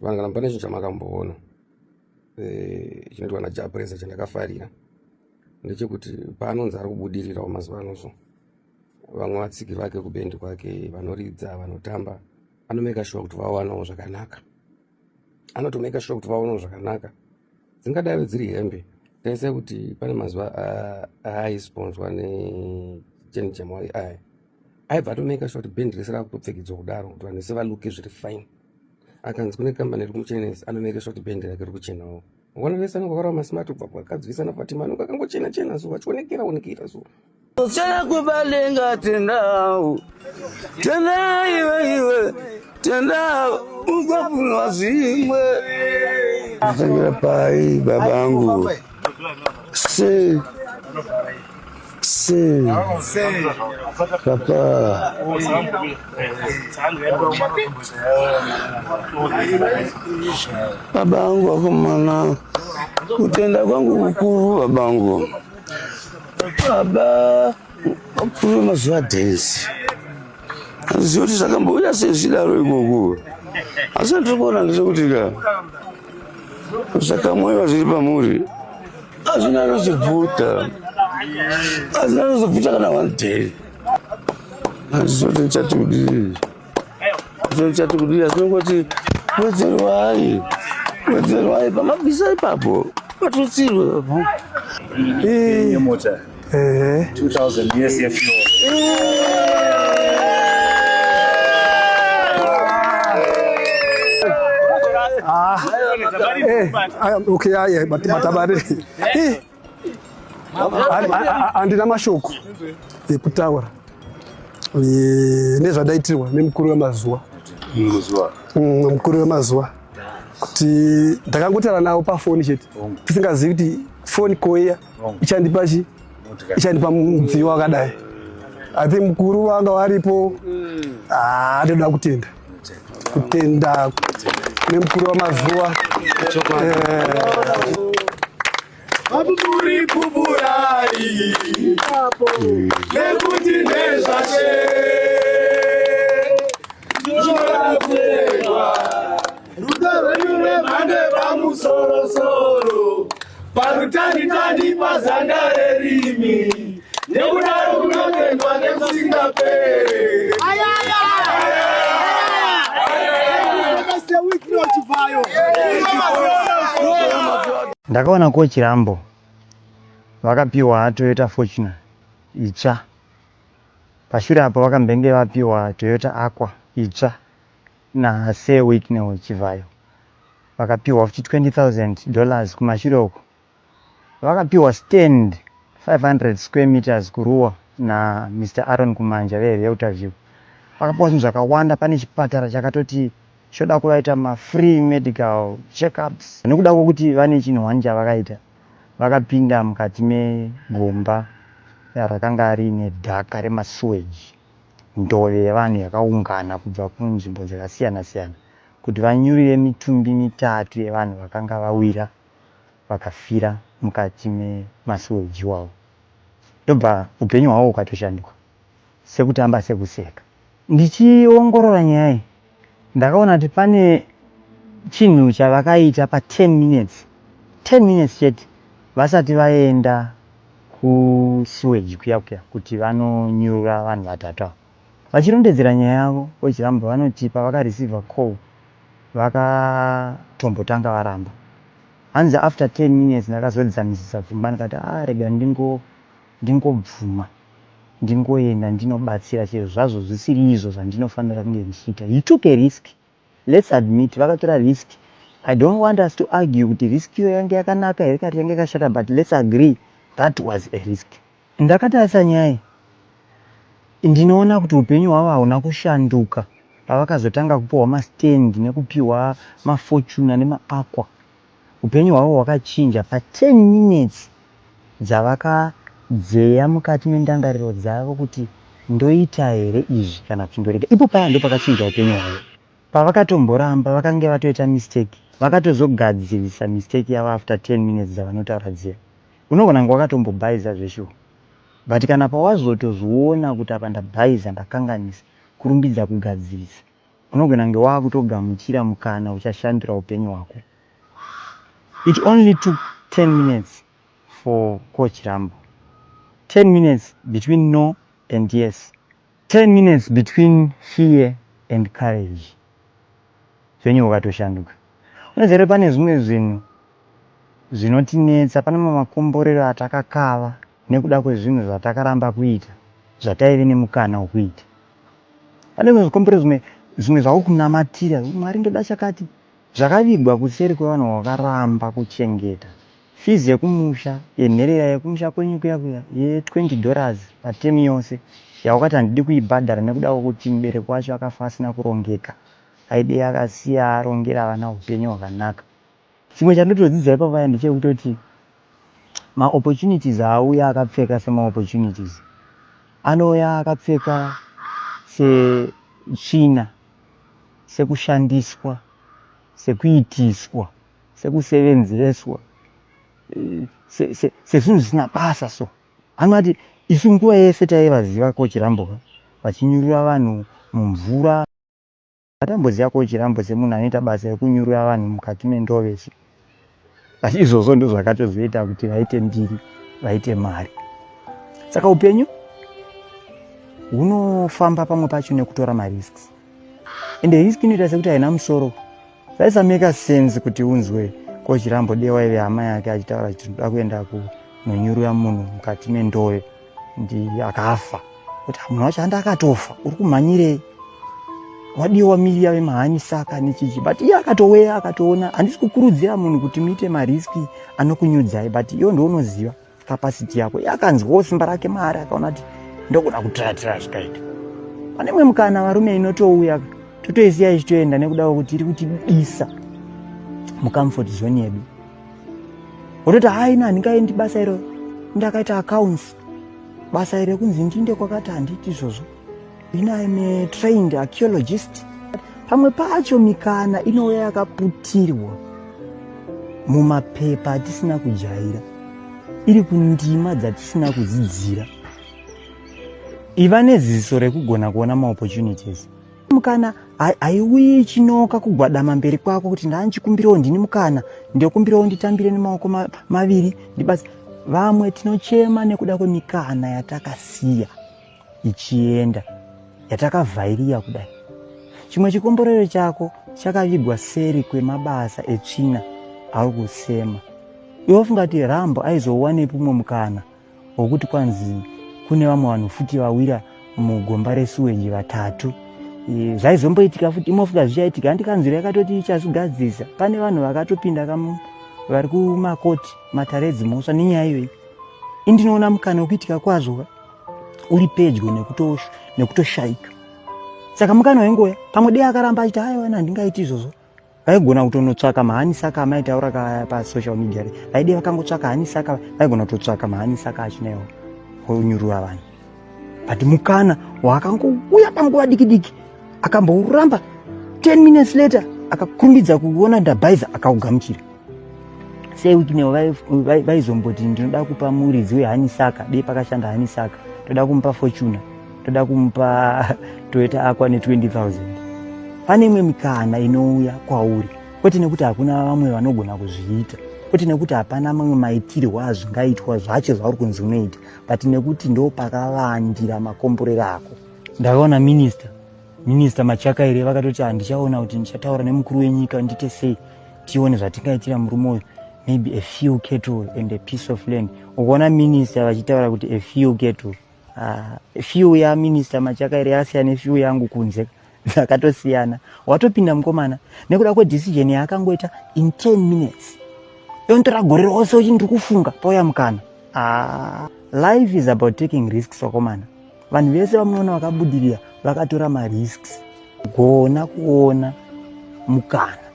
vanhu kana pane chinhu chamakamboona chinoitwa naJapresa chandakafarira ndechekuti paanonzi ari kubudirirawo mazuva anoso vamwe vatsiki vake kubendi kwake vanoridza vanotamba anomeka sure kuti vaonawo zvakanaka anotomeka sure kuti vaonawo zvakanaka dzingadaive dziri hembe taisa kuti pane mazuva aisponswa necheni chamwari aya aibva atomeka sure kuti bendi rese rakutopfekedzwa kudaro kuti vanhu vese valuke zviri fine akanzi kune kambani iri kumuchenesi anomeka sure kuti bendi rake riri kuchenawo vona vese anenge vakarawo masimati kubva pakadzivisa nafatima anenge akangochena chena zuva achionekera zuva Chana kubalenga tendao tenda iwe tenda ugofunwa zimwe Sasa pai babangu se papa babangu akomana kutenda kwangu kukuru babangu baba akuru mazuva dhenzi aziva kuti zvakamboita sezvidaro ikoko asi ndirikuona ndechekuti ka zvakamwewa zviri pamuri hazvina nozibvuta kana one day azizoti ndichati kudii asinongoti wedzerwai pamabvisa ipapo patutsirwe mota 2000 years if you okay batabare andina mashoko ekutaura nezvadaitirwa nemukuru wemazuva kuti ndakangotaura nawo pafoni chete tisingazivi kuti foni koiya ichandipa mudziyo wakadai ati mukuru wanga waripo toda kutenda nemukuru wemazuva Aburi kuburai nekuti nezvashe zvorakwegwa rudo rwenyu remhando yepamusoro-soro parutani-tani pazanda rerimi nekudaro kunopendwa nemusingapere Ndakaona kochi Rambo vakapiwa Toyota Fortuner itsva. Pashure apo vakambenge vapiwa Toyota Aqua itsva na Say Wicknell Chivayo. Vakapiwa $20,000 kumashure uko. Vakapiwa stand 500 square meters kuruwa na Mr. Aaron Kumanja veUtaview. Vakapiwa zvinhu zvakawanda, pane chipatara chakatoti shoda kuvaita free medical checkups. Nekuda kwokuti vane chinhu chavakaita, vakapinda mukati megomba rakanga rine dhaka remasewage, ndove yevanhu yakaungana kubva kunzvimbo dzakasiyana-siyana kuti vanyurire mitumbi 3 yevanhu vakanga vawira vakafira mukati memasewage iwawo. Ndobva upenyu hwavo ukatoshandikwa sekutamba sekuseka. Ndichiongorora nyaya iyi ndakaona kuti pane chinhu chavakaita pa10 minutes chete vasati vaenda kusewage kuya kuti vanonyura vanhu vatatu ava. Vachirondedzera nyaya yavo ochiramba vanoti pavakareceiva call vakatombotanga varamba. Hanzi after 10 minutes ndakazodzamisisa pfungwa ndikati rega ndingobvuma ndingoenda ndinobatsira chero zvazvo zvisiri izvo zvandinofanira kunge ndichiita. He took a risk. Let's admit vakatora risk. I don't want us to argue kuti risk iyo yange yakanaka here kana yange yakashata, but let's agree that was a risk. Ndakatarisa nyaya ndinoona kuti upenyu hwavo hauna kushanduka pavakazotanga kupiwa mastand nekupiwa mafortuna nemaaqua. Upenyu hwavo hwakachinja pa10 minutes dzavakadzeya mukati mendangariro dzavo kuti ndoita here izvi kana kuti ndorega. Ipo paya ndo pakachinja upenyu hwavo. Pavakatomboramba vakange vatoita mistake, vakatozogadzirisa mistake yavo after 10 minutes dzavanotaura dziya. Unogona kunge wakatombobhaiza zveshuwa, but kana pawazotozviona kuti apa ndabhaiza ndakanganisa, kurumbidza kugadzirisa unogona nge wakutogamuchira mukana uchashandura upenyu hwako. It only took 10 minutes for Coach Rambo. 10 minutes between no and yes. 10 minutes between fear and courage. Zvenyu wakatoshanduka. Unazere pane zvimwe zvinhu zvinotinetsa, pane makomborero atakakava nekuda kwezvinhu zvatakaramba kuita, zvataive nemukana wekuita. Pane zvikomborero zvimwe zvakukunamatira, Mwari ndoda chakati, zvakavigwa kuseri kwevanhu vakaramba kuchengeta. Fees yekumusha, yenherera yekumusha kwenyu kuya $20 patemu yose, yakati handidi kuibhadhara nekuda kwekuti mubereki wacho akafa asina kurongeka. Aide akasiya arongera vana upenyu hwakanaka. Chimwe chandotodzidza ipapo ndechekutoti ma-opportunities auya akapfeka sema-opportunities. Anouya akapfeka setsvina, sekushandiswa, sekuitiswa, sekusevenzeswa, sezvinhu zvisina basa. So anoti isu nguva yese taivaziva Coach Rambo vachinyurura vanhu mumvura. Atamboziva Coach Rambo semunhu anoita basa rekunyurura vanhu mukati mendovesi. Asi izvozvo ndizvo zvakatozoita kuti vaite mbiri, vaite mari. Saka upenyu hunofamba pamwe pacho nekutora marisks. Ende risk inoita sekuti haina musoro. Zvaisameka sense kuti unzwe Coach Rambo dewaive hama yake achitaura kuti ndoda kuenda kunonyurura munhu mukati mendove ndi akafa. Kuti munhu wacho handa akatofa, uri kumhanyirei? Wadiwa miria vemahani saka nechichi. But iye akatoweya akatoona, handisi kukurudzira munhu kuti muite mariski anokunyudzai, but iyo ndounoziva capacity yako. Iye akanzwawo simba rake mari akaona kuti ndokuda kutira zvikaita. Pane mwe mukana varume inotouya totoisiya ichitoenda nekuda kwekuti iri kutibisa mucomfort zone yedu. Wototi haina handingaendi basa iro, ndakaita accounts. Basa iro kunzi ndinde kwakati handiti izvozvo. I'm a trained archaeologist. Pamwe pacho mikana inouya yakaputirwa mumapepa atisina kujaira, iri kundima dzatisina kudzidzira. Iva neziso rekugona kuona ma-opportunities. Mukana haiuyi chinoka kugwadama mberi kwako kuti ndanchikumbirawo ndini mukana, ndokumbirawo nditambire nemaoko maviri ndibasa. Vamwe tinochema nekuda kwemikana yatakasiya ichienda, yatakavhairiya kudai. Chimwe chikomborero chako chakavigwa seri kwemabasa etsvina ari kusema. Iwe funga kuti Rambo aizowanepo mumwe mukana wokuti kwanzi kune vamwe vanhu futi vawira mugomba resuweji vatatu. Zvaizomboitika futi, imofunga zvichaitika, handikanzwira yakatoti ichazvigadzirisa. Pane vanhu vakatopinda vari kumakoti mataredzi mhosva nenyaya iyoyi. Indinoona mukana wekuitika kwazvo uri pedyo nekutoshaika. Saka mukana wengoya pamwe dei akaramba achiti haiwa handingaiti izvozvo, vaigona kutonotsvaka mahani saka amaitaura pasocial media. Vaide vakangotsvaka hani saka vaigona kutotsvaka mahani saka achinaiwo kunyurura vanhu. But mukana wakangouya panguva diki akambouramba 10 minutes later akakurumbidza kuona ndabhaiza akaugamuchira. Sei wikinewo vaizomboti ndinoda kupa muridzi wehani saka, dei pakashanda hani saka, toda kumupa Fortuna, toda kumupa Toyota Aqua ne20,000. Pane imwe mikana inouya kwauri, kwete nekuti hakuna vamwe vanogona kuzviita, kwete nekuti hapana mamwe maitirwo azvingaitwa zvacho zvauri kunzi unoita, but nekuti ndo pakavandira makomborero ako. Ndakaona minista Machakaire vakatoti handichaona kuti ndichataura nemukuru wenyika ndite sei tione zvatingaitira murume uyu, maybe a few cattle and a piece of land. Ukaona minista vachitaura kuti a few cattle, few ya minista Machakaire yasiyana few yangu kunze, zvakatosiyana. Watopinda mukomana nekuda kwedecision yaakangoita in 10 minutes. Yontora gore rose uchiti ndiri kufunga pauya mukana. Life is about taking risks wakomana. Vanhu vese vamunoona vakabudirira vakatora marisks. Gona kuona mukana.